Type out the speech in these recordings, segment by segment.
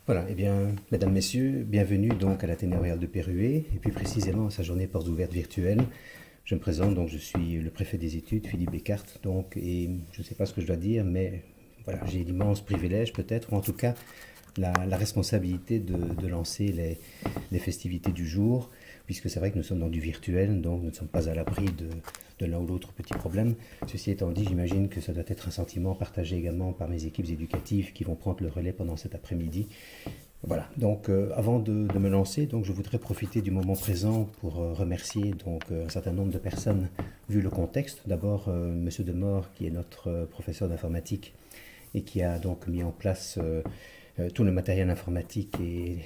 Voilà, eh bien, mesdames, messieurs, bienvenue donc à l'Athénée Royal de Péruwelz, et plus précisément à sa journée portes ouvertes virtuelle. Je me présente, donc je suis le préfet des études, Philippe Descartes, donc, et je ne sais pas ce que je dois dire, mais voilà, j'ai l'immense privilège peut-être, ou en tout cas la responsabilité de lancer les festivités du jour, puisque c'est vrai que nous sommes dans du virtuel, donc nous ne sommes pas à l'abri de l'un ou l'autre petit problème. Ceci étant dit, j'imagine que ça doit être un sentiment partagé également par mes équipes éducatives qui vont prendre le relais pendant cet après-midi. Voilà, donc avant de me lancer, donc, je voudrais profiter du moment présent pour remercier donc, un certain nombre de personnes vu le contexte. D'abord, Monsieur Demore, qui est notre professeur d'informatique et qui a donc mis en place tout le matériel informatique et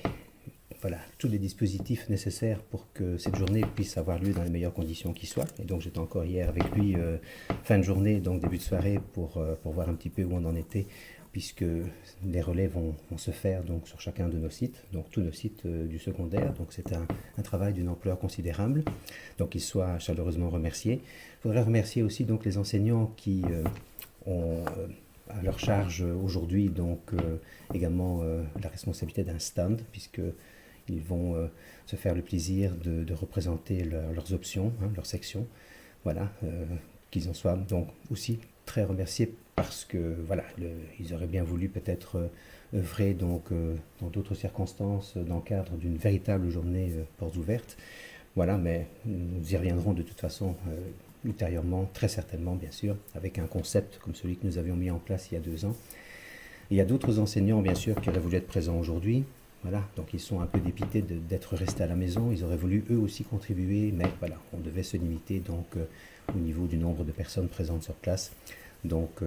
voilà, tous les dispositifs nécessaires pour que cette journée puisse avoir lieu dans les meilleures conditions qui soient. Et donc j'étais encore hier avec lui, fin de journée, donc début de soirée, pour voir un petit peu où on en était, puisque les relais vont se faire donc, sur chacun de nos sites, donc tous nos sites du secondaire. Donc c'est un travail d'une ampleur considérable. Donc qu'ils soient chaleureusement remerciés. Je voudrais remercier aussi donc, les enseignants qui ont à leur charge aujourd'hui donc également la responsabilité d'un stand, puisque ils vont se faire le plaisir de représenter leurs options, hein, leurs sections. Voilà, qu'ils en soient donc aussi très remerciés parce que voilà, ils auraient bien voulu peut-être œuvrer donc dans d'autres circonstances, dans le cadre d'une véritable journée portes ouvertes. Voilà, mais nous y reviendrons de toute façon ultérieurement, très certainement bien sûr, avec un concept comme celui que nous avions mis en place il y a 2 ans. Il y a d'autres enseignants bien sûr qui auraient voulu être présents aujourd'hui. Voilà, donc ils sont un peu dépités d'être restés à la maison. Ils auraient voulu eux aussi contribuer, mais voilà, on devait se limiter donc au niveau du nombre de personnes présentes sur place. Donc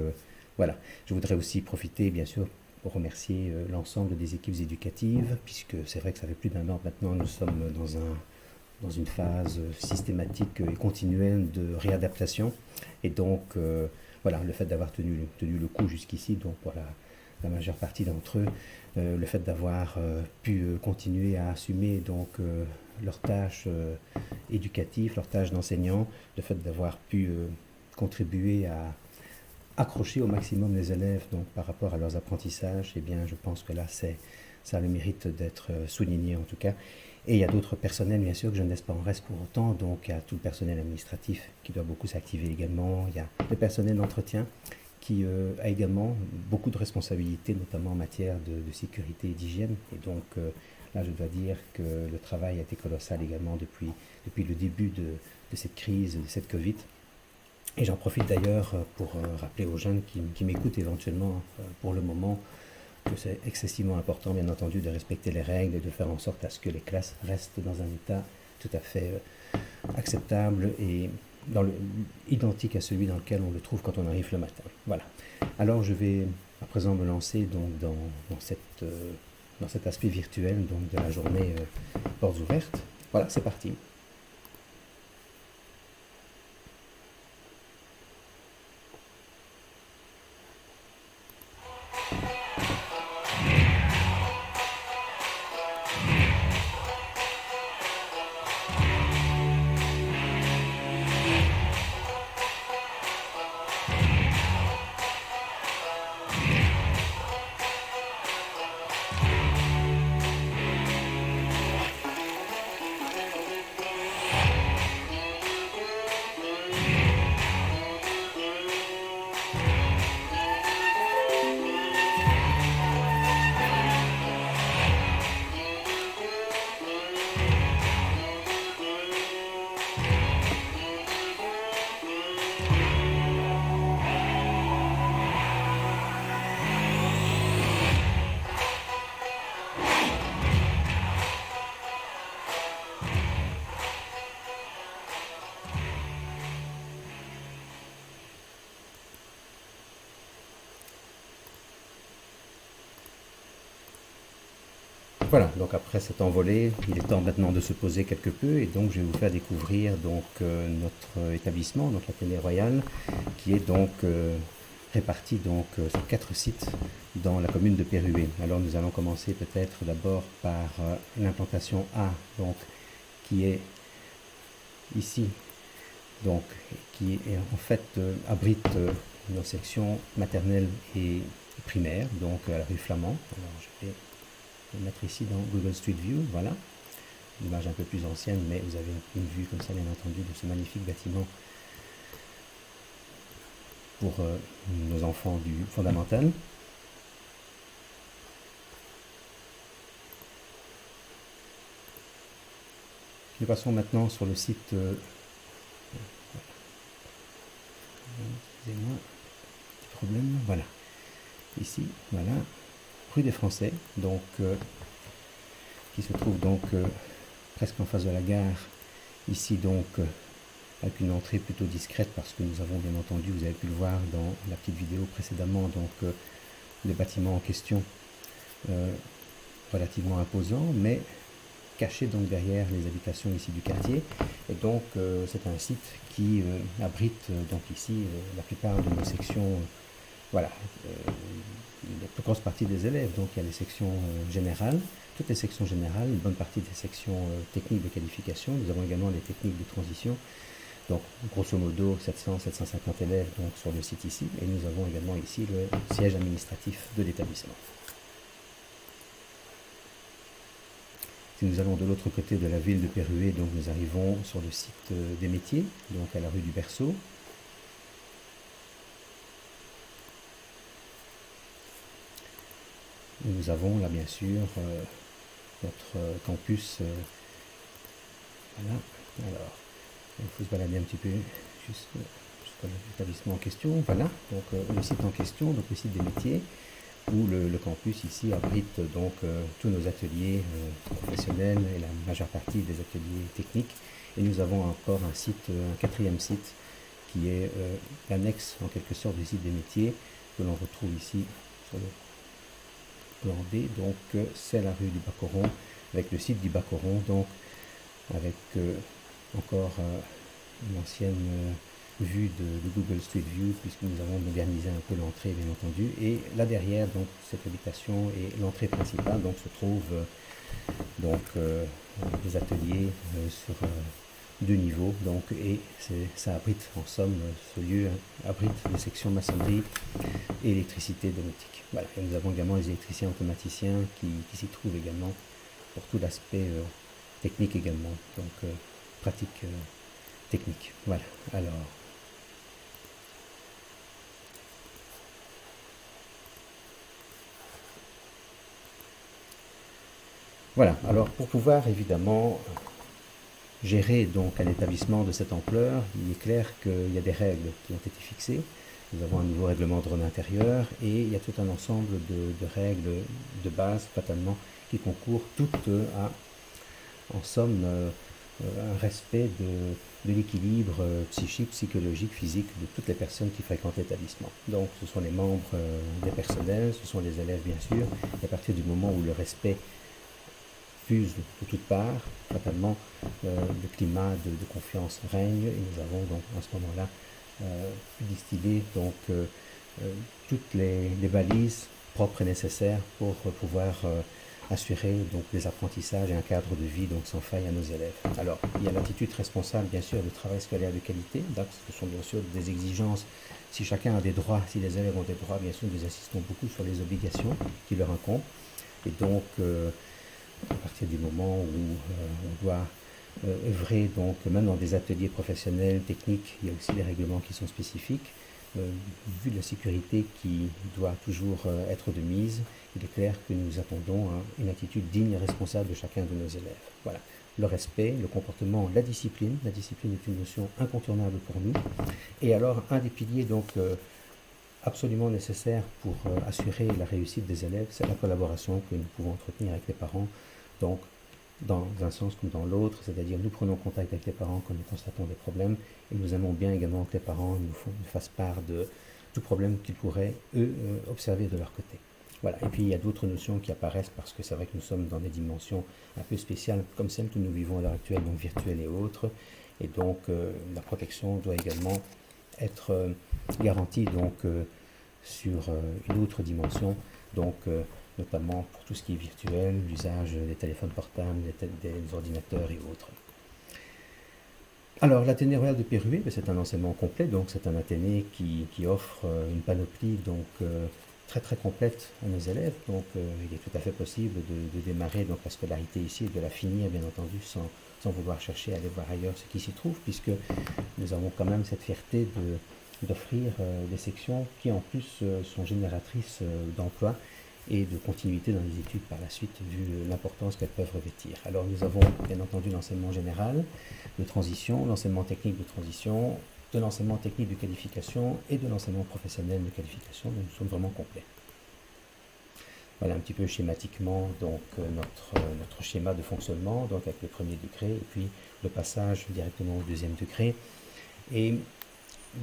voilà, je voudrais aussi profiter bien sûr pour remercier l'ensemble des équipes éducatives, puisque c'est vrai que ça fait plus d'1 an maintenant, nous sommes dans une phase systématique et continuelle de réadaptation. Et donc voilà, le fait d'avoir tenu le coup jusqu'ici, donc voilà, la majeure partie d'entre eux, le fait d'avoir pu continuer à assumer donc leurs tâches éducatives, leurs tâches d'enseignant, le fait d'avoir pu contribuer à accrocher au maximum les élèves donc par rapport à leurs apprentissages, eh bien je pense que là ça a le mérite d'être souligné en tout cas. Et il y a d'autres personnels bien sûr que je ne laisse pas en reste pour autant, donc il y a tout le personnel administratif qui doit beaucoup s'activer également, il y a le personnel d'entretien qui a également beaucoup de responsabilités, notamment en matière de sécurité et d'hygiène. Et donc là, je dois dire que le travail a été colossal également depuis le début de cette crise, de cette Covid. Et j'en profite d'ailleurs pour rappeler aux jeunes qui m'écoutent éventuellement pour le moment que c'est excessivement important, bien entendu, de respecter les règles et de faire en sorte à ce que les classes restent dans un état tout à fait acceptable et identique à celui dans lequel on le trouve quand on arrive le matin. Voilà. Alors je vais à présent me lancer donc dans cet aspect virtuel donc de la journée portes ouvertes. Voilà, c'est parti. Voilà, donc après cet envolé, il est temps maintenant de se poser quelque peu et donc je vais vous faire découvrir donc notre établissement, donc l'Athénée Royal, qui est donc réparti donc sur 4 sites dans la commune de Péruwelz. Alors nous allons commencer peut-être d'abord par l'implantation A, donc qui est ici, donc qui est, en fait abrite nos sections maternelles et primaires, donc à la rue Flamand. Alors je vais le mettre ici dans Google Street View, voilà. Une image un peu plus ancienne, mais vous avez une vue comme ça, bien entendu, de ce magnifique bâtiment pour nos enfants du fondamental. Nous passons maintenant sur le site, excusez-moi, petit problème, voilà, ici, voilà, rue des Français, donc, qui se trouve donc presque en face de la gare, ici donc, avec une entrée plutôt discrète parce que nous avons bien entendu, vous avez pu le voir dans la petite vidéo précédemment, donc le bâtiment en question relativement imposant, mais caché donc derrière les habitations ici du quartier. Et donc c'est un site qui abrite donc ici la plupart de nos sections, voilà, la plus grosse partie des élèves. Donc il y a les sections générales, toutes les sections générales, une bonne partie des sections techniques de qualification. Nous avons également les techniques de transition. Donc grosso modo 700-750 élèves donc, sur le site ici. Et nous avons également ici le siège administratif de l'établissement. Si nous allons de l'autre côté de la ville de Péruwé, donc nous arrivons sur le site des métiers, donc à la rue du Berceau. Nous avons là bien sûr notre campus. Voilà. Alors, il faut se balader un petit peu jusqu'à l'établissement en question. Voilà, donc le site en question, donc le site des métiers, où le campus ici abrite donc tous nos ateliers professionnels et la majeure partie des ateliers techniques. Et nous avons encore un site, un quatrième site, qui est l'annexe en quelque sorte du site des métiers, que l'on retrouve ici sur le plan B. Donc c'est la rue du Bacoron, avec le site du Bacoron, donc avec encore une ancienne vue de Google Street View, puisque nous avons modernisé un peu l'entrée bien entendu. Et là derrière donc cette habitation et l'entrée principale donc se trouvent donc des ateliers sur deux niveaux, donc, et ça abrite en somme, ce lieu abrite des sections maçonnerie et électricité domotique. Voilà. Et nous avons également les électriciens automaticiens qui s'y trouvent également pour tout l'aspect technique également, donc pratique technique. Voilà. Alors voilà, alors pour pouvoir évidemment gérer donc un établissement de cette ampleur, il est clair qu'il y a des règles qui ont été fixées. Nous avons un nouveau règlement de drone intérieur et il y a tout un ensemble de règles de base, fatalement, qui concourent toutes à, en somme, un respect de l'équilibre psychique, psychologique, physique de toutes les personnes qui fréquentent l'établissement. Donc ce sont les membres des personnels, ce sont les élèves bien sûr, et à partir du moment où le respect fuse de toutes parts, fatalement, le climat de confiance règne, et nous avons donc à ce moment-là pu distiller donc, toutes les balises propres et nécessaires pour pouvoir assurer donc des apprentissages et un cadre de vie donc sans faille à nos élèves. Alors, il y a l'attitude responsable bien sûr de travail scolaire de qualité, donc ce sont bien sûr des exigences. Si chacun a des droits, si les élèves ont des droits, bien sûr nous insistons beaucoup sur les obligations qui leur incombent, et donc à partir du moment où on doit œuvrer, donc même dans des ateliers professionnels, techniques, il y a aussi des règlements qui sont spécifiques. Vu la sécurité qui doit toujours être de mise, il est clair que nous attendons une attitude digne et responsable de chacun de nos élèves. Voilà. Le respect, le comportement, la discipline. La discipline est une notion incontournable pour nous. Et alors, un des piliers donc absolument nécessaire pour assurer la réussite des élèves, c'est la collaboration que nous pouvons entretenir avec les parents, donc dans un sens comme dans l'autre, c'est-à-dire nous prenons contact avec les parents quand nous constatons des problèmes et nous aimons bien également que les parents nous fassent part de tout problème qu'ils pourraient, eux, observer de leur côté. Voilà. Et puis il y a d'autres notions qui apparaissent parce que c'est vrai que nous sommes dans des dimensions un peu spéciales comme celles que nous vivons à l'heure actuelle, donc virtuelles et autres, et donc la protection doit également être garantie donc, sur une autre dimension, donc notamment pour tout ce qui est virtuel, l'usage des téléphones portables, des ordinateurs et autres. Alors l'Athénée Royal de Péruwé, c'est un enseignement complet, donc c'est un Athénée qui offre une panoplie donc, très très complète à nos élèves, donc il est tout à fait possible de démarrer donc la scolarité ici et de la finir bien entendu sans vouloir chercher à aller voir ailleurs ce qui s'y trouve, puisque nous avons quand même cette fierté d'offrir des sections qui en plus sont génératrices d'emplois et de continuité dans les études par la suite, vu l'importance qu'elles peuvent revêtir. Alors nous avons bien entendu l'enseignement général de transition, l'enseignement technique de transition, de l'enseignement technique de qualification et de l'enseignement professionnel de qualification, donc nous sommes vraiment complets. Voilà un petit peu schématiquement donc notre schéma de fonctionnement, donc avec le premier degré et puis le passage directement au deuxième degré. Et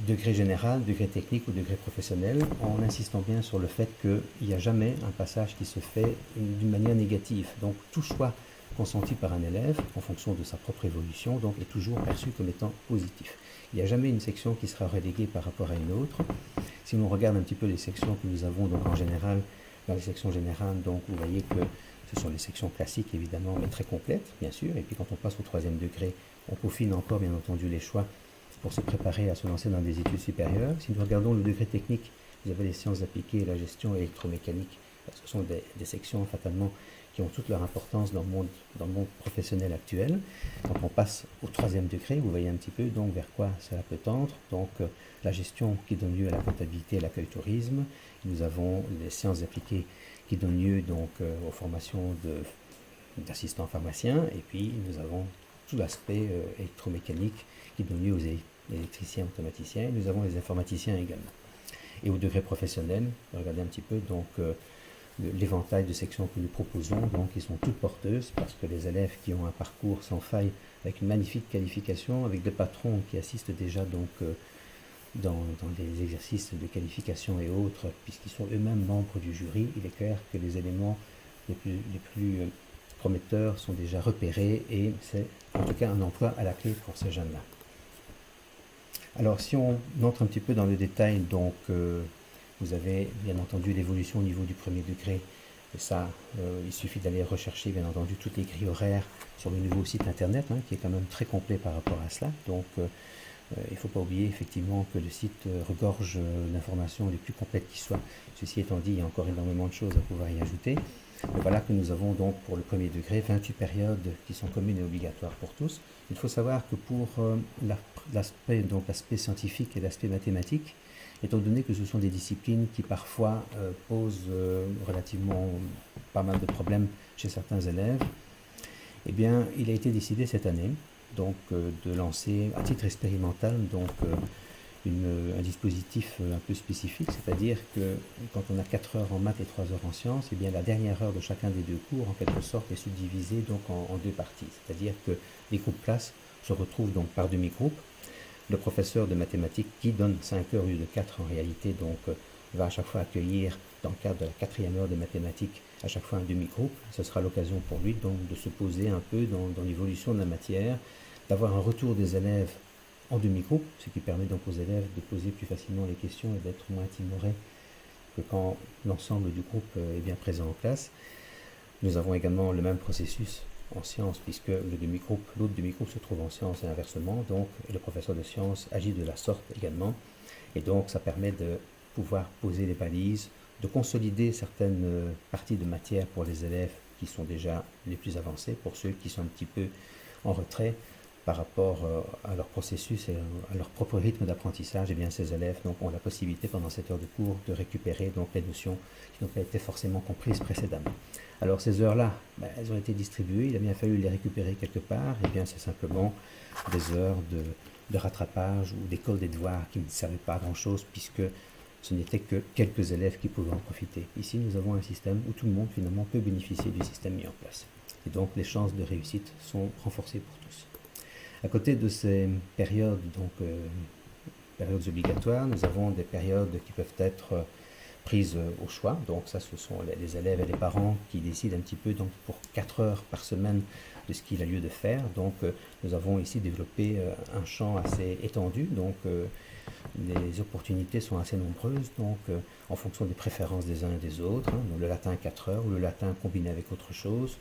degré général, degré technique ou degré professionnel, en insistant bien sur le fait qu'il n'y a jamais un passage qui se fait d'une manière négative. Donc tout choix consenti par un élève, en fonction de sa propre évolution, donc est toujours perçu comme étant positif. Il n'y a jamais une section qui sera reléguée par rapport à une autre. Si l'on regarde un petit peu les sections que nous avons donc en général, dans les sections générales, donc vous voyez que ce sont les sections classiques évidemment, mais très complètes bien sûr. Et puis quand on passe au troisième degré, on peaufine encore bien entendu les choix pour se préparer à se lancer dans des études supérieures. Si nous regardons le degré technique, vous avez les sciences appliquées, la gestion électromécanique. Ce sont des sections fatalement qui ont toute leur importance dans le monde professionnel actuel. Quand on passe au troisième degré, vous voyez un petit peu donc vers quoi cela peut tendre. Donc la gestion qui donne lieu à la comptabilité et l'accueil tourisme. Nous avons les sciences appliquées qui donnent lieu donc aux formations d'assistants pharmaciens. Et puis nous avons tout l'aspect électromécanique qui donne lieu aux électriciens, automaticiens. Et nous avons les informaticiens également. Et au degré professionnel, regardez un petit peu donc l'éventail de sections que nous proposons, donc qui sont toutes porteuses, parce que les élèves qui ont un parcours sans faille, avec une magnifique qualification, avec des patrons qui assistent déjà donc dans des exercices de qualification et autres, puisqu'ils sont eux-mêmes membres du jury, il est clair que les éléments les plus prometteurs sont déjà repérés et c'est en tout cas un emploi à la clé pour ces jeunes-là. Alors si on entre un petit peu dans le détail, donc vous avez bien entendu l'évolution au niveau du premier degré, et ça il suffit d'aller rechercher bien entendu toutes les grilles horaires sur le nouveau site internet, qui est quand même très complet par rapport à cela. Donc il ne faut pas oublier effectivement que le site regorge d'informations les plus complètes qui soient. Ceci étant dit, il y a encore énormément de choses à pouvoir y ajouter. Mais voilà que nous avons donc pour le premier degré 28 périodes qui sont communes et obligatoires pour tous. Il faut savoir que pour l'aspect scientifique et l'aspect mathématique, étant donné que ce sont des disciplines qui parfois posent relativement pas mal de problèmes chez certains élèves, eh bien, il a été décidé cette année donc, de lancer à titre expérimental donc, un dispositif un peu spécifique, c'est-à-dire que quand on a 4 heures en maths et 3 heures en sciences, eh bien, la dernière heure de chacun des deux cours, en quelque sorte, est subdivisée donc, en deux parties. C'est-à-dire que les groupes classes se retrouvent donc par demi-groupe. Le professeur de mathématiques, qui donne 5 heures au lieu de 4 en réalité, donc, va à chaque fois accueillir, dans le cadre de la 4e heure de mathématiques, à chaque fois un demi-groupe. Ce sera l'occasion pour lui donc, de se poser un peu dans l'évolution de la matière, d'avoir un retour des élèves en demi-groupe, ce qui permet donc aux élèves de poser plus facilement les questions et d'être moins timorés que quand l'ensemble du groupe est bien présent en classe. Nous avons également le même processus en sciences, puisque l'autre demi-groupe se trouve en sciences et inversement, donc le professeur de sciences agit de la sorte également, et donc ça permet de pouvoir poser les balises, de consolider certaines parties de matière pour les élèves qui sont déjà les plus avancés, pour ceux qui sont un petit peu en retrait par rapport à leur processus et à leur propre rythme d'apprentissage, et bien ces élèves donc, ont la possibilité pendant cette heure de cours de récupérer donc, les notions qui n'ont pas été forcément comprises précédemment. Alors ces heures-là, elles ont été distribuées, il a bien fallu les récupérer quelque part, et bien c'est simplement des heures de rattrapage ou d'école des devoirs qui ne servaient pas à grand-chose puisque ce n'était que quelques élèves qui pouvaient en profiter. Ici, nous avons un système où tout le monde finalement peut bénéficier du système mis en place. Et donc les chances de réussite sont renforcées pour tous. À côté de ces périodes, donc périodes obligatoires, nous avons des périodes qui peuvent être prises au choix. Donc ça, ce sont les élèves et les parents qui décident un petit peu donc, pour 4 heures par semaine de ce qu'il a lieu de faire. Donc nous avons ici développé un champ assez étendu. Donc les opportunités sont assez nombreuses, donc en fonction des préférences des uns et des autres. Donc, le latin 4 heures, ou le latin combiné avec autre chose,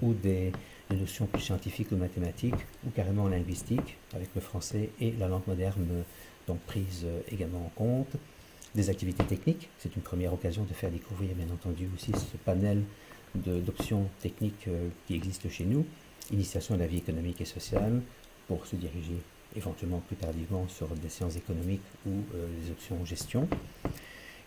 ou des notions plus scientifiques ou mathématiques, ou carrément linguistiques, avec le français et la langue moderne donc prise également en compte. des activités techniques. C'est une première occasion de faire découvrir, bien entendu, aussi ce panel d'options techniques qui existe chez nous. Initiation à la vie économique et sociale, pour se diriger éventuellement plus tardivement sur des sciences économiques ou les options gestion.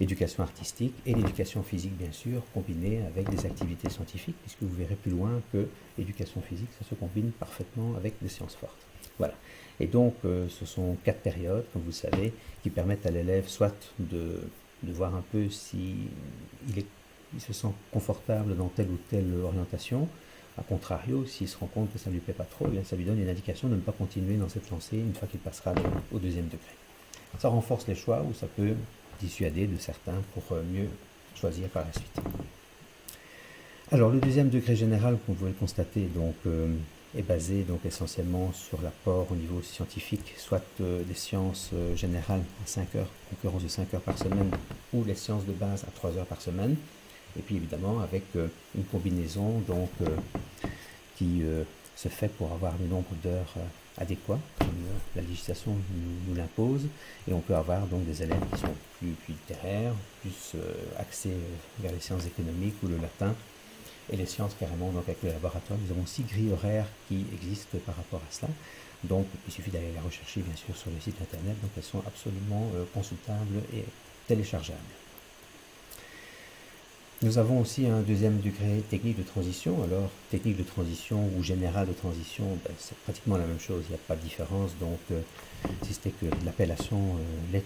Éducation artistique et l'éducation physique, bien sûr, combinée avec des activités scientifiques, puisque vous verrez plus loin que l'éducation physique, ça se combine parfaitement avec des sciences fortes. Voilà. Et donc, ce sont 4 périodes, comme vous le savez, qui permettent à l'élève soit de voir un peu si il se sent confortable dans telle ou telle orientation. A contrario, s'il se rend compte que ça ne lui plaît pas trop, eh bien, ça lui donne une indication de ne pas continuer dans cette lancée une fois qu'il passera au deuxième degré. Ça renforce les choix ou ça peut dissuader de certains pour mieux choisir par la suite. Alors, le deuxième degré général, comme vous pouvez le constater, donc, est basé donc essentiellement sur l'apport au niveau scientifique, soit des sciences générales à 5 heures, concurrence de 5 heures par semaine, ou les sciences de base à 3 heures par semaine, et puis évidemment avec une combinaison donc, qui se fait pour avoir le nombre d'heures adéquat, comme la législation nous l'impose, et on peut avoir donc des élèves qui sont plus littéraires, plus axés vers les sciences économiques ou le latin, et les sciences carrément, donc avec le laboratoire. Nous avons 6 grilles horaires qui existent par rapport à cela. Donc il suffit d'aller les rechercher bien sûr sur le site internet, donc elles sont absolument consultables et téléchargeables. Nous avons aussi un deuxième degré technique de transition. Alors technique de transition ou générale de transition, ben, c'est pratiquement la même chose, il n'y a pas de différence, donc si c'était que l'appellation l'est,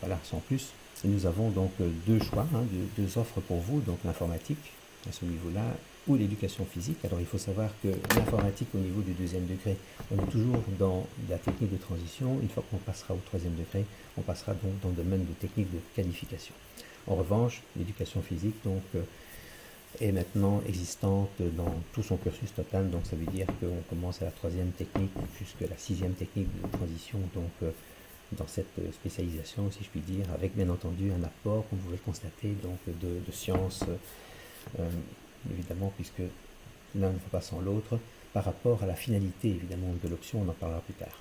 voilà, sans plus. Et nous avons donc deux choix, deux offres pour vous, donc l'informatique à ce niveau-là, ou l'éducation physique. Alors il faut savoir que l'informatique au niveau du deuxième degré, on est toujours dans la technique de transition. Une fois qu'on passera au troisième degré, on passera donc dans le domaine de technique de qualification. En revanche, l'éducation physique donc, est maintenant existante dans tout son cursus total, donc ça veut dire qu'on commence à la troisième technique jusqu'à la sixième technique de transition, donc dans cette spécialisation, si je puis dire, avec bien entendu un apport, comme vous pouvez le constater, donc de sciences, évidemment, puisque l'un ne va pas sans l'autre, par rapport à la finalité, évidemment, de l'option, on en parlera plus tard.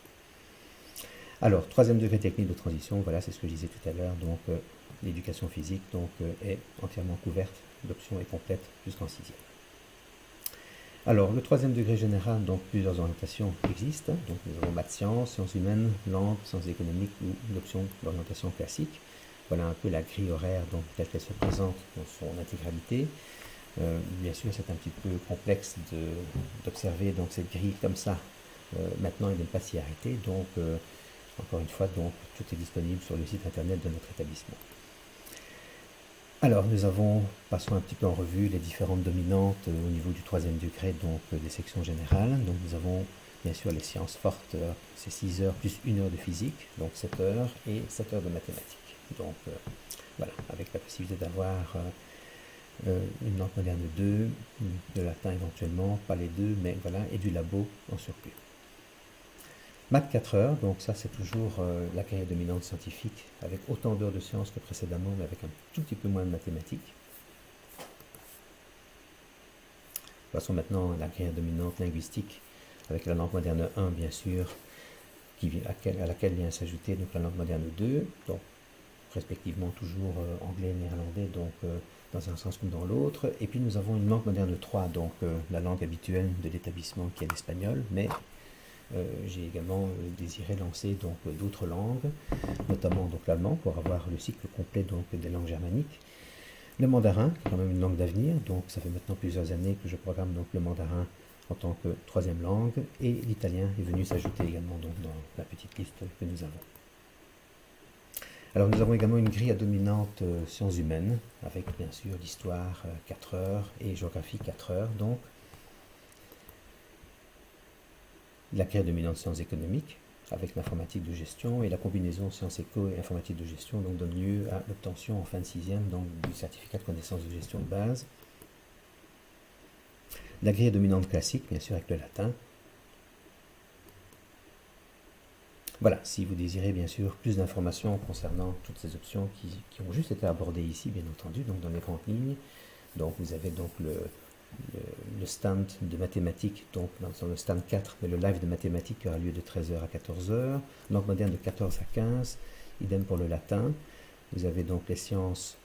Alors, troisième degré technique de transition, voilà, c'est ce que je disais tout à l'heure, donc l'éducation physique donc, est entièrement couverte, l'option est complète jusqu'en sixième. Alors, le troisième degré général, donc plusieurs orientations existent, donc nous avons maths sciences, sciences humaines, langues, sciences économiques ou l'option d'orientation classique. Voilà un peu la grille horaire donc, telle qu'elle se présente dans son intégralité. Bien sûr, c'est un petit peu complexe d'observer donc cette grille comme ça maintenant et de ne pas s'y arrêter. Donc, encore une fois, donc, tout est disponible sur le site internet de notre établissement. Alors, passons un petit peu en revue les différentes dominantes au niveau du troisième degré, donc des sections générales. Donc, nous avons bien sûr les sciences fortes, c'est 6 heures plus 1 heure de physique, donc 7 heures, et 7 heures de mathématiques. Donc, voilà, avec la possibilité d'avoir une langue moderne 2, de latin éventuellement, pas les deux, mais voilà, et du labo en surplus. Maths 4 heures, donc ça c'est toujours la carrière dominante scientifique, avec autant d'heures de sciences que précédemment, mais avec un tout petit peu moins de mathématiques. Passons maintenant à la carrière dominante linguistique, avec la langue moderne 1, bien sûr, à laquelle vient s'ajouter donc la langue moderne 2, donc respectivement toujours anglais, néerlandais, donc dans un sens comme dans l'autre. Et puis nous avons une langue moderne 3, donc la langue habituelle de l'établissement qui est l'espagnol, mais j'ai également désiré lancer donc d'autres langues, notamment donc l'allemand pour avoir le cycle complet donc des langues germaniques. Le mandarin, qui est quand même une langue d'avenir, donc ça fait maintenant plusieurs années que je programme donc le mandarin en tant que troisième langue, et l'italien est venu s'ajouter également donc dans la petite liste que nous avons. Alors nous avons également une grille à dominante sciences humaines, avec bien sûr l'histoire 4 heures et géographie 4 heures, donc la carrière dominante sciences économiques, avec l'informatique de gestion, et la combinaison sciences éco et informatique de gestion donc donne lieu à l'obtention en fin de sixième donc, du certificat de connaissance de gestion de base. La grille dominante classique, bien sûr avec le latin. Voilà, si vous désirez bien sûr plus d'informations concernant toutes ces options qui ont juste été abordées ici, bien entendu, donc dans les grandes lignes. Donc vous avez donc le stand de mathématiques, donc dans le stand 4, mais le live de mathématiques qui aura lieu de 13h à 14h, langue moderne de 14 à 15, idem pour le latin. Vous avez donc les sciences,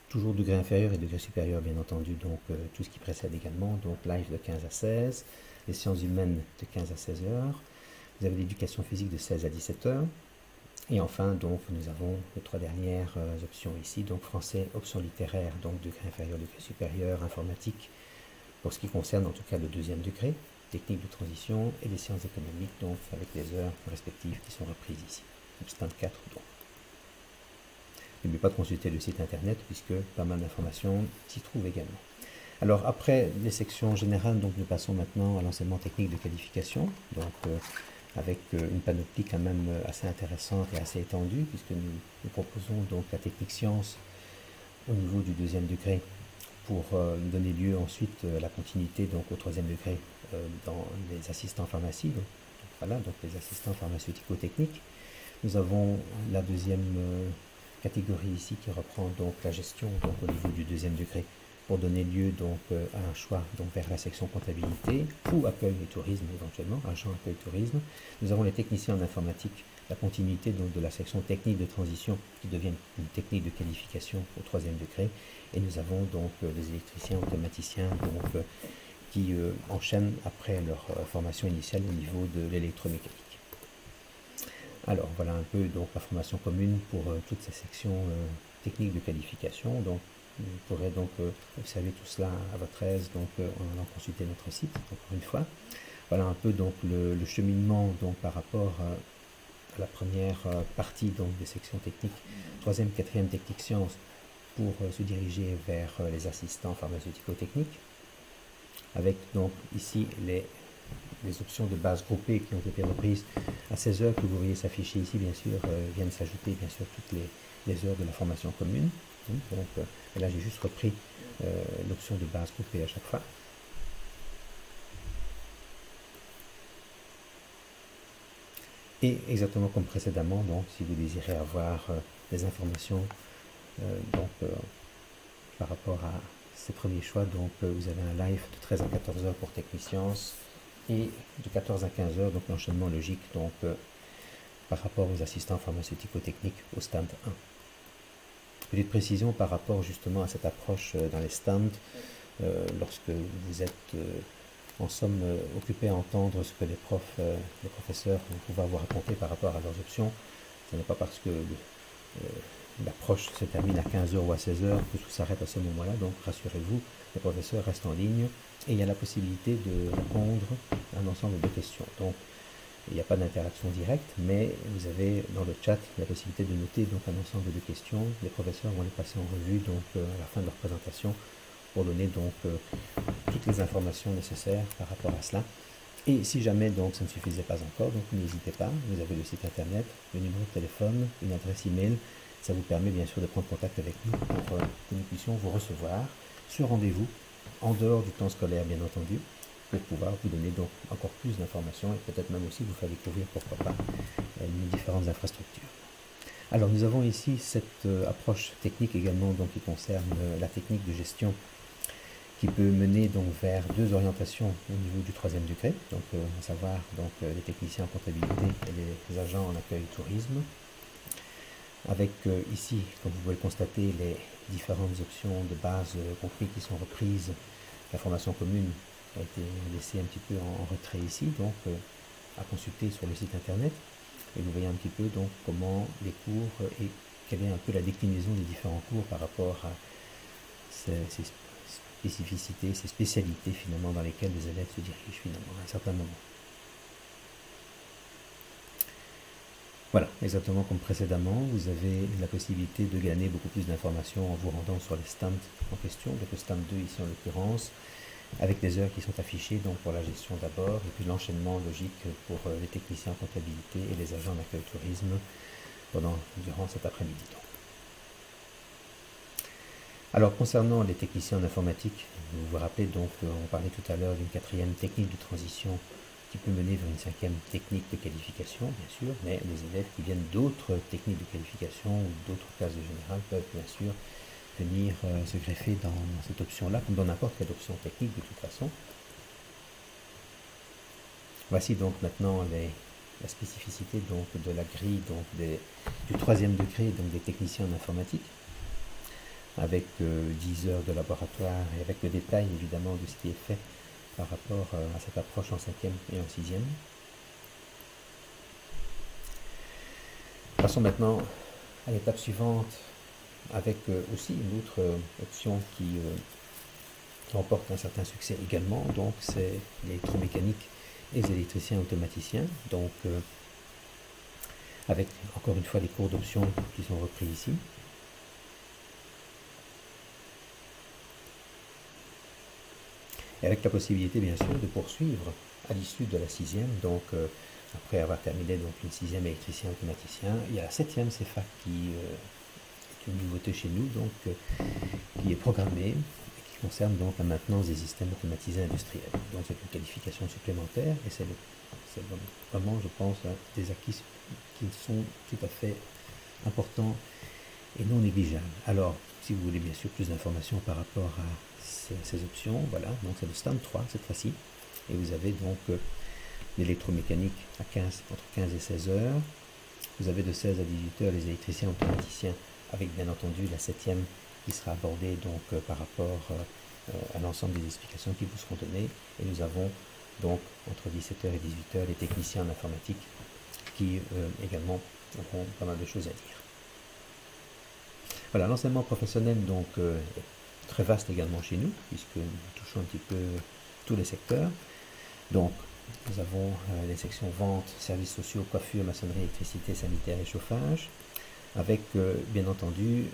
toujours degré inférieur et degré supérieur, bien entendu, donc tout ce qui précède également, donc live de 15 à 16, les sciences humaines de 15 à 16 heures, vous avez l'éducation physique de 16 à 17 heures, et enfin, donc, nous avons les trois dernières options ici, donc français, option littéraire, donc degré inférieur, degré supérieur, informatique, pour ce qui concerne en tout cas le deuxième degré, technique de transition et les sciences économiques, donc avec les heures respectives qui sont reprises ici. Stand 4 donc. N'oubliez pas de consulter le site internet puisque pas mal d'informations s'y trouvent également. Alors après les sections générales, donc nous passons maintenant à l'enseignement technique de qualification, donc avec une panoplie quand même assez intéressante et assez étendue puisque nous proposons donc la technique science au niveau du deuxième degré pour donner lieu ensuite à la continuité donc au troisième degré dans les assistants pharmacie, donc, voilà, donc les assistants pharmaceutico-techniques. Nous avons la deuxième catégorie ici qui reprend donc la gestion donc au niveau du deuxième degré pour donner lieu donc à un choix donc vers la section comptabilité ou accueil et tourisme éventuellement, agent accueil tourisme. Nous avons les techniciens en informatique, la continuité donc de la section technique de transition qui devient une technique de qualification au troisième degré, et nous avons donc les électriciens automaticiens donc qui enchaînent après leur formation initiale au niveau de l'électromécanique. Alors voilà un peu donc la formation commune pour toutes ces sections techniques de qualification. Donc vous pourrez donc observer tout cela à votre aise donc en allant consulter notre site encore une fois. Voilà un peu donc le cheminement donc par rapport à la première partie donc des sections techniques, troisième, quatrième technique sciences pour se diriger vers les assistants pharmaceutico-techniques, avec donc ici les options de base groupées qui ont été reprises à 16 heures que vous voyez s'afficher ici, bien sûr, viennent s'ajouter bien sûr toutes les heures de la formation commune. Donc là j'ai juste repris l'option de base groupée à chaque fois. Et exactement comme précédemment, donc si vous désirez avoir des informations par rapport à ces premiers choix, donc vous avez un live de 13 à 14 heures pour Technisciences et de 14 à 15 heures, donc l'enchaînement logique donc par rapport aux assistants pharmaceutico-techniques au stand 1. Petite précision par rapport justement à cette approche dans les stands, lorsque vous êtes en somme occupé à entendre ce que les professeurs vont pouvoir vous raconter par rapport à leurs options. Ce n'est pas parce que l'approche se termine à 15 heures ou à 16 heures que tout s'arrête à ce moment-là, donc rassurez-vous, les professeurs restent en ligne et il y a la possibilité de répondre à un ensemble de questions. Donc il n'y a pas d'interaction directe, mais vous avez dans le chat la possibilité de noter donc un ensemble de questions. Les professeurs vont les passer en revue donc à la fin de leur présentation pour donner donc toutes les informations nécessaires par rapport à cela. Et si jamais donc ça ne suffisait pas encore, donc n'hésitez pas, vous avez le site internet, le numéro de téléphone, une adresse email. Ça vous permet bien sûr de prendre contact avec nous pour que nous puissions vous recevoir sur rendez-vous, en dehors du temps scolaire bien entendu, pour pouvoir vous donner donc encore plus d'informations et peut-être même aussi vous faire découvrir, pourquoi pas, nos différentes infrastructures. Alors nous avons ici cette approche technique également donc, qui concerne la technique de gestion qui peut mener donc vers deux orientations au niveau du troisième degré, donc à savoir donc les techniciens en comptabilité et les agents en accueil tourisme, avec ici, comme vous pouvez le constater, les différentes options de base compris qui sont reprises. La formation commune a été laissée un petit peu en retrait ici, donc à consulter sur le site internet, et vous voyez un petit peu donc comment les cours et quelle est un peu la déclinaison des différents cours par rapport à ces spécificités, ces spécialités finalement dans lesquelles les élèves se dirigent finalement à un certain moment. Voilà, exactement comme précédemment, vous avez la possibilité de gagner beaucoup plus d'informations en vous rendant sur les stands en question, donc le stand 2 ici en l'occurrence, avec les heures qui sont affichées donc pour la gestion d'abord, et puis l'enchaînement logique pour les techniciens en comptabilité et les agents d'accueil tourisme durant cet après-midi. Alors concernant les techniciens en informatique, vous vous rappelez donc, on parlait tout à l'heure d'une quatrième technique de transition qui peut mener vers une cinquième technique de qualification, bien sûr, mais les élèves qui viennent d'autres techniques de qualification ou d'autres classes de général peuvent bien sûr venir se greffer dans cette option-là, comme dans n'importe quelle option technique de toute façon. Voici donc maintenant les la spécificité donc de la grille donc du troisième degré, donc des techniciens en informatique, avec 10 heures de laboratoire et avec le détail évidemment de ce qui est fait par rapport à cette approche en cinquième et en sixième. Passons maintenant à l'étape suivante avec aussi une autre option qui remporte un certain succès également, donc c'est l'électromécanique et les électriciens automaticiens, donc avec encore une fois les cours d'options qui sont repris ici. Et avec la possibilité bien sûr de poursuivre à l'issue de la sixième, donc après avoir terminé donc une sixième électricien automaticien, il y a la septième CFA qui est une nouveauté chez nous, donc qui est programmée et qui concerne donc la maintenance des systèmes automatisés industriels. Donc c'est une qualification supplémentaire et c'est vraiment, je pense, des acquis qui sont tout à fait importants et non négligeables. Alors, si vous voulez bien sûr plus d'informations par rapport à ces options, voilà, donc c'est le stand 3 cette fois-ci, et vous avez donc l'électromécanique à entre 15 et 16 heures, vous avez de 16 à 18 heures les électriciens automaticiens, avec bien entendu la septième qui sera abordée donc par rapport à l'ensemble des explications qui vous seront données, et nous avons donc entre 17 heures et 18 heures les techniciens en informatique qui également auront pas mal de choses à dire. Voilà, l'enseignement professionnel donc est très vaste également chez nous, puisque nous touchons un petit peu tous les secteurs. Donc, nous avons les sections vente, services sociaux, coiffure, maçonnerie, électricité, sanitaire et chauffage, avec bien entendu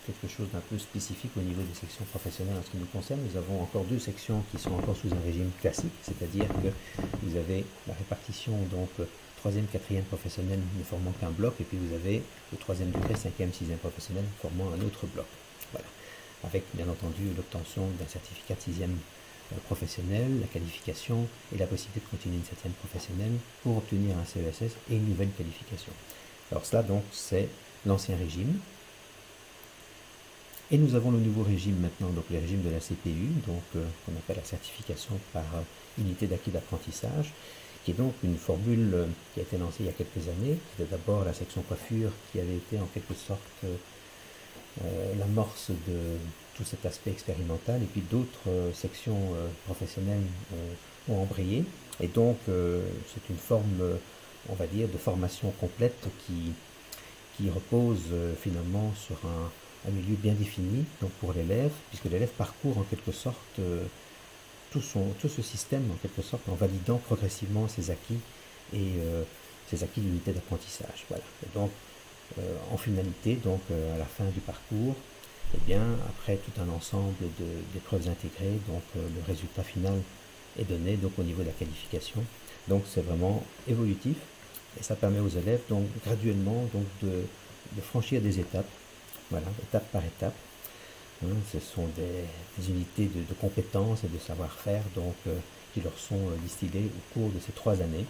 quelque chose d'un peu spécifique au niveau des sections professionnelles en ce qui nous concerne. Nous avons encore deux sections qui sont encore sous un régime classique, c'est-à-dire que vous avez la répartition donc troisième, quatrième professionnel ne formant qu'un bloc, et puis vous avez le troisième degré, cinquième, sixième professionnel formant un autre bloc. Voilà. Avec bien entendu l'obtention d'un certificat de sixième professionnel, la qualification et la possibilité de continuer une septième professionnelle pour obtenir un CESS et une nouvelle qualification. Alors cela donc c'est l'ancien régime. Et nous avons le nouveau régime maintenant, donc le régime de la CPU, donc qu'on appelle la certification par unité d'acquis d'apprentissage, qui est donc une formule qui a été lancée il y a quelques années. C'était d'abord la section coiffure qui avait été en quelque sorte l'amorce de tout cet aspect expérimental, et puis d'autres sections professionnelles ont embrayé. Et donc c'est une forme, on va dire, de formation complète qui repose finalement sur un milieu bien défini donc pour l'élève, puisque l'élève parcourt en quelque sorte tout ce système en quelque sorte en validant progressivement ses acquis et ses acquis d'unité d'apprentissage. Voilà. Et donc en finalité, donc à la fin du parcours, et bien après tout un ensemble d'épreuves intégrées, donc le résultat final est donné donc au niveau de la qualification. Donc c'est vraiment évolutif et ça permet aux élèves donc graduellement donc de franchir des étapes. Voilà, étape par étape. Ce sont des unités de compétences et de savoir-faire donc qui leur sont distillées au cours de ces 3 années.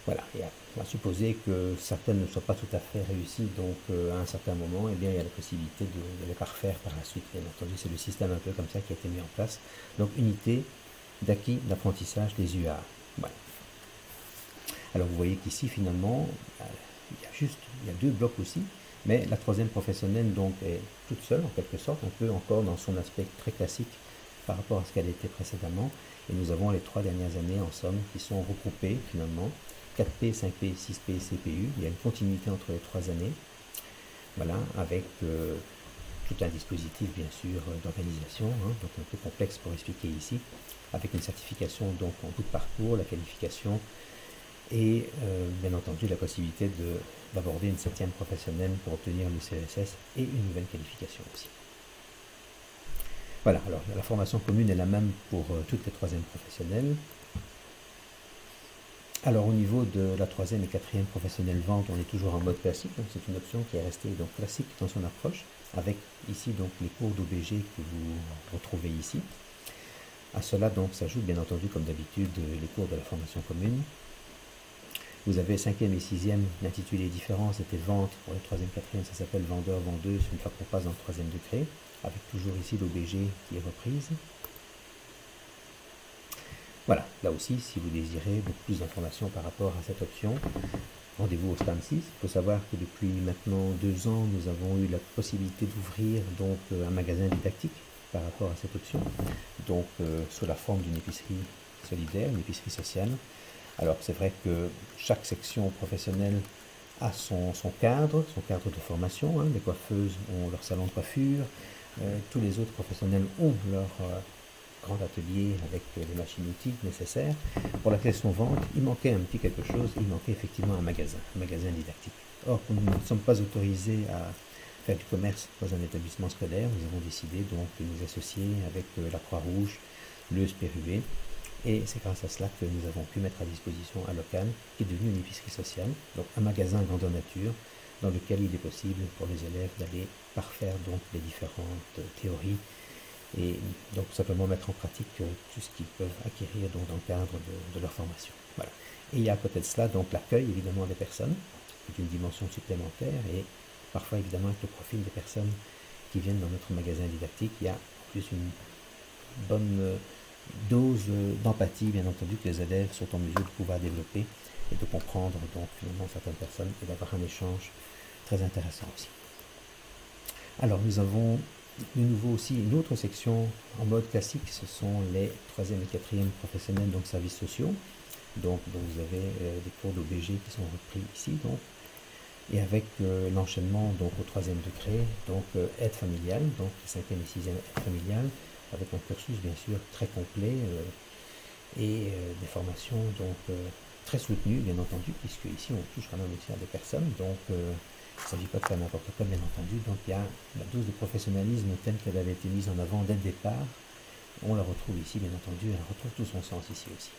Voilà, et à supposer que certaines ne soient pas tout à fait réussies, donc à un certain moment, eh bien, il y a la possibilité de les parfaire par la suite. Bien entendu, c'est le système un peu comme ça qui a été mis en place. Donc, unité d'acquis d'apprentissage des UA. Voilà. Alors, vous voyez qu'ici, finalement, il y a 2 blocs aussi. Mais la troisième professionnelle donc est toute seule en quelque sorte, un peu encore dans son aspect très classique par rapport à ce qu'elle était précédemment. Et nous avons les 3 dernières années en somme qui sont regroupées finalement, 4P, 5P, 6P, CPU. Il y a une continuité entre les 3 années, voilà, avec tout un dispositif bien sûr d'organisation, donc un peu complexe pour expliquer ici, avec une certification donc en bout de parcours, la qualification, et bien entendu la possibilité d'aborder une septième professionnelle pour obtenir le CESS et une nouvelle qualification aussi. Voilà, alors la formation commune est la même pour toutes les troisièmes professionnelles. Alors au niveau de la troisième et quatrième professionnelle vente, on est toujours en mode classique, donc c'est une option qui est restée donc classique dans son approche, avec ici donc les cours d'OBG que vous retrouvez ici. À cela donc s'ajoutent bien entendu comme d'habitude les cours de la formation commune. Vous avez 5e et 6e, l'intitulé est différent, c'était vente, pour le 3e, 4e, ça s'appelle vendeur, vendeuse, une fois qu'on passe dans le 3e degré, avec toujours ici l'OBG qui est reprise. Voilà, là aussi, si vous désirez beaucoup plus d'informations par rapport à cette option, rendez-vous au stand 6. Il faut savoir que depuis maintenant 2 ans, nous avons eu la possibilité d'ouvrir donc un magasin didactique par rapport à cette option, donc sous la forme d'une épicerie solidaire, une épicerie sociale. Alors c'est vrai que chaque section professionnelle a son cadre de formation. Les coiffeuses ont leur salon de coiffure, tous les autres professionnels ont leur grand atelier avec les machines-outils nécessaires. Pour la section vente, il manquait un petit quelque chose, il manquait effectivement un magasin didactique. Or, nous ne sommes pas autorisés à faire du commerce dans un établissement scolaire. Nous avons décidé donc de nous associer avec la Croix-Rouge, le Pérué, et c'est grâce à cela que nous avons pu mettre à disposition un local qui est devenu une épicerie sociale, donc un magasin grandeur nature, dans lequel il est possible pour les élèves d'aller parfaire donc les différentes théories et donc simplement mettre en pratique tout ce qu'ils peuvent acquérir donc, dans le cadre de leur formation. Voilà. Et il y a à côté de cela donc l'accueil évidemment des personnes, qui est une dimension supplémentaire, et parfois évidemment avec le profil des personnes qui viennent dans notre magasin didactique, il y a en plus une bonne dose d'empathie bien entendu que les élèves sont en mesure de pouvoir développer et de comprendre donc finalement certaines personnes et d'avoir un échange très intéressant aussi. Alors nous avons de nouveau aussi une autre section en mode classique, ce sont les 3e et 4e professionnels, donc services sociaux. Donc vous avez des cours d'OBG qui sont repris ici, donc, et avec l'enchaînement donc au 3e degré, donc aide familiale, donc 5e et 6e aide familiale, avec un cursus bien sûr très complet et des formations donc très soutenues bien entendu, puisque ici on touche quand même aussi à des personnes, donc il ne s'agit pas de faire n'importe quoi bien entendu, donc il y a la dose de professionnalisme telle qu'elle avait été mise en avant dès le départ, on la retrouve ici bien entendu, elle retrouve tout son sens ici aussi.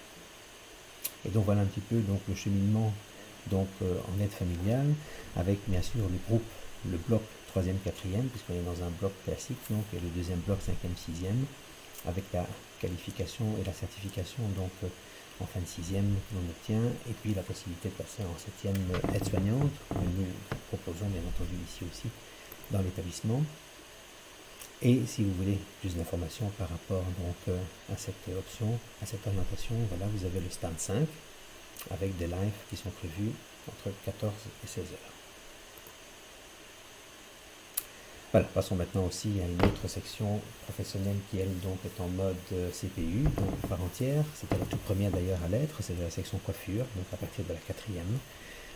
Et donc voilà un petit peu donc le cheminement donc en aide familiale, avec bien sûr le groupe, le bloc 3e, 4e, puisqu'on est dans un bloc classique, donc, et le deuxième bloc 5e, 6e, avec la qualification et la certification donc en fin de 6e l'on obtient, et puis la possibilité de passer en 7e aide-soignante, que nous proposons bien entendu ici aussi dans l'établissement. Et si vous voulez plus d'informations par rapport donc à cette option, à cette orientation, voilà, vous avez le stand 5 avec des lives qui sont prévus entre 14 et 16 heures. Voilà, passons maintenant aussi à une autre section professionnelle qui elle donc est en mode CPU, donc par entière. C'était la toute première d'ailleurs à l'être, c'est la section coiffure, donc à partir de la 4e.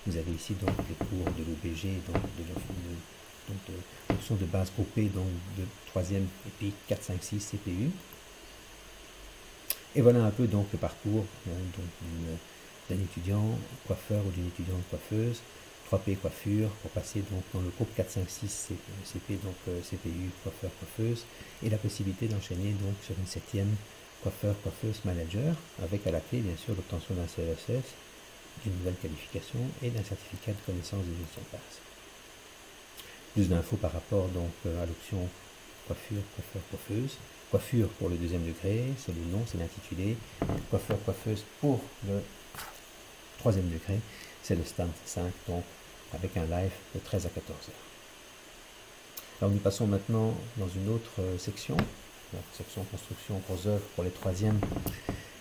Vous avez ici donc les cours de l'OBG, donc de l'option de base groupée, donc de 3e et puis 4, 5, 6 CPU. Et voilà un peu donc le parcours d'un étudiant coiffeur ou d'une étudiante coiffeuse, 3P coiffure, pour passer donc dans le groupe 4, 5, 6 CP, donc CPU, coiffeur, coiffeuse, et la possibilité d'enchaîner donc sur une 7e coiffeur, coiffeuse, manager, avec à la clé bien sûr l'obtention d'un CESS, d'une nouvelle qualification et d'un certificat de connaissance des gestion de base. Plus d'infos par rapport donc à l'option coiffure, coiffeur, coiffeuse. Coiffure pour le 2e degré, c'est le nom, c'est l'intitulé. Coiffeur, coiffeuse pour le 3e degré, c'est le stand 5, donc avec un live de 13 à 14 heures. Alors nous passons maintenant dans une autre section, la section construction gros œuvres pour les 3e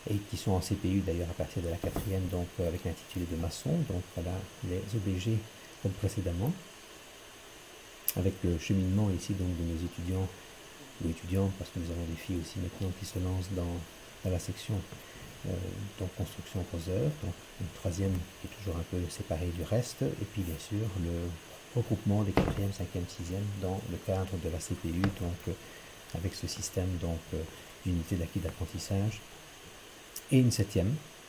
et qui sont en CPU d'ailleurs à partir de la 4e, donc avec l'intitulé de maçon. Donc voilà les OBG comme précédemment, avec le cheminement ici donc de nos étudiants ou étudiantes, parce que nous avons des filles aussi maintenant qui se lancent dans la section donc construction gros œuvres, donc une 3e qui est toujours un peu séparée du reste, et puis bien sûr le regroupement des 4e, 5e, 6e dans le cadre de la CPU, donc avec ce système donc d'unité d'acquis d'apprentissage, et une 7e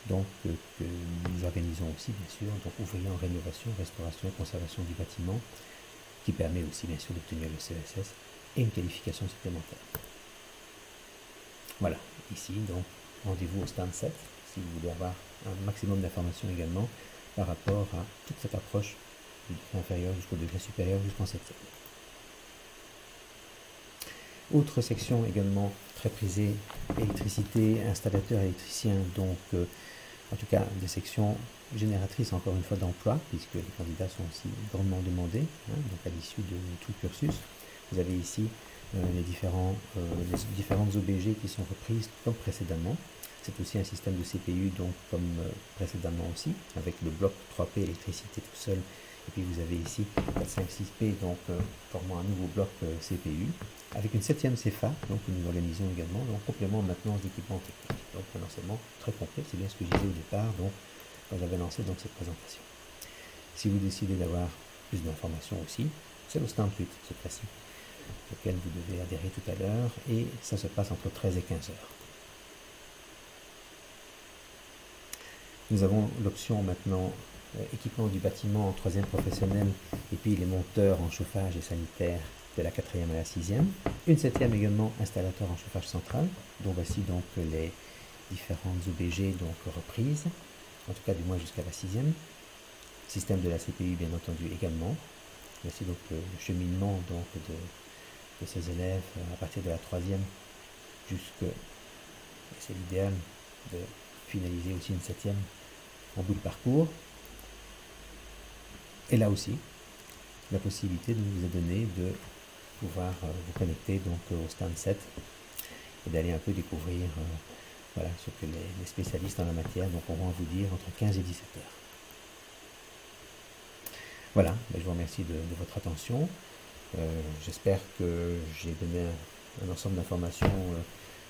donc que nous organisons aussi bien sûr, donc ouvrier en rénovation, restauration, conservation du bâtiment, qui permet aussi bien sûr d'obtenir le CESS et une qualification supplémentaire. Voilà, ici donc rendez-vous au stand 7 si vous voulez avoir un maximum d'informations également par rapport à toute cette approche du degré inférieur jusqu'au degré supérieur jusqu'en 7e. Autre section également très prisée, électricité, installateur, électricien, donc en tout cas des sections génératrices encore une fois d'emploi, puisque les candidats sont aussi grandement demandés, donc à l'issue de tout le cursus. Vous avez ici les différentes OBG qui sont reprises comme précédemment. C'est aussi un système de CPU, donc comme précédemment aussi, avec le bloc 3P électricité tout seul. Et puis vous avez ici 4, 5, 6P, donc formant un nouveau bloc CPU, avec une 7e CFA, donc que nous organisons également, donc complément maintenance d'équipement technique. Donc un enseignement très complet, c'est bien ce que je disais au départ, donc quand j'avais lancé donc cette présentation. Si vous décidez d'avoir plus d'informations aussi, c'est le stand 8 cette fois-ci, auquel vous devez adhérer tout à l'heure, et ça se passe entre 13 et 15 heures. Nous avons l'option maintenant équipement du bâtiment en 3e professionnel et puis les monteurs en chauffage et sanitaire de la 4e à la 6e. Une 7e également installateur en chauffage central. Donc voici donc les différentes OBG donc reprises, en tout cas du moins jusqu'à la 6e. Système de la CPU bien entendu également. Voici donc le cheminement donc de ces élèves à partir de la 3e jusque, c'est l'idéal de finaliser aussi une 7e en bout de parcours. Et là aussi, la possibilité nous est donnée de pouvoir vous connecter donc au stand 7 et d'aller un peu découvrir voilà, ce que les spécialistes en la matière donc, auront à vous dire entre 15 et 17 heures. Voilà, je vous remercie de votre attention. J'espère que j'ai donné un ensemble d'informations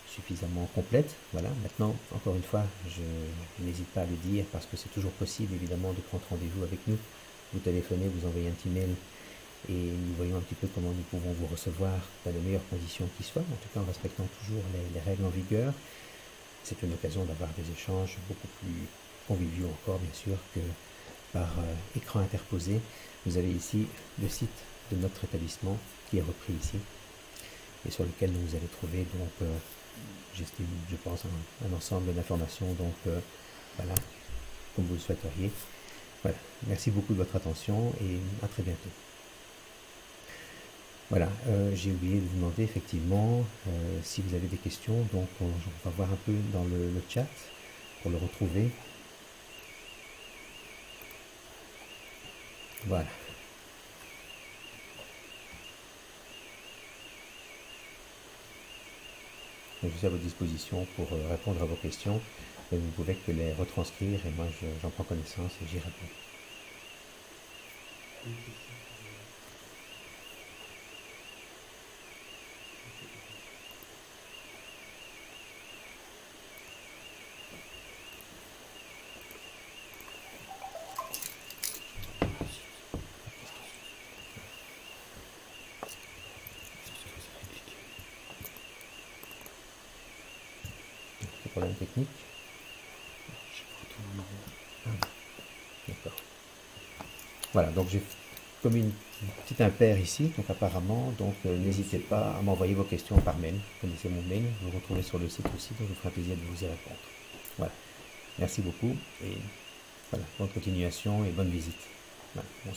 suffisamment complète. Voilà. Maintenant, encore une fois, je n'hésite pas à le dire parce que c'est toujours possible évidemment de prendre rendez-vous avec nous. Vous téléphonez, vous envoyez un petit mail et nous voyons un petit peu comment nous pouvons vous recevoir dans les meilleures conditions qui soient, en tout cas en respectant toujours les règles en vigueur. C'est une occasion d'avoir des échanges beaucoup plus conviviaux encore, bien sûr, que par écran interposé. Vous avez ici le site de notre établissement qui est repris ici et sur lequel vous allez trouver donc j'estime, je pense, un ensemble d'informations donc voilà, comme vous le souhaiteriez. Voilà, merci beaucoup de votre attention et à très bientôt. Voilà, j'ai oublié de vous demander effectivement si vous avez des questions, donc on va voir un peu dans le chat pour le retrouver. Voilà. Donc, je suis à votre disposition pour répondre à vos questions. Vous ne pouvez que les retranscrire et moi j'en prends connaissance et j'y réponds. Des problèmes techniques? D'accord. Voilà, donc j'ai comme une petite impaire ici, donc apparemment, donc n'hésitez pas à m'envoyer vos questions par mail. Vous connaissez mon mail, vous le retrouvez sur le site aussi, donc je vous ferai plaisir de vous y répondre. Voilà, merci beaucoup et voilà, bonne continuation et bonne visite. Voilà.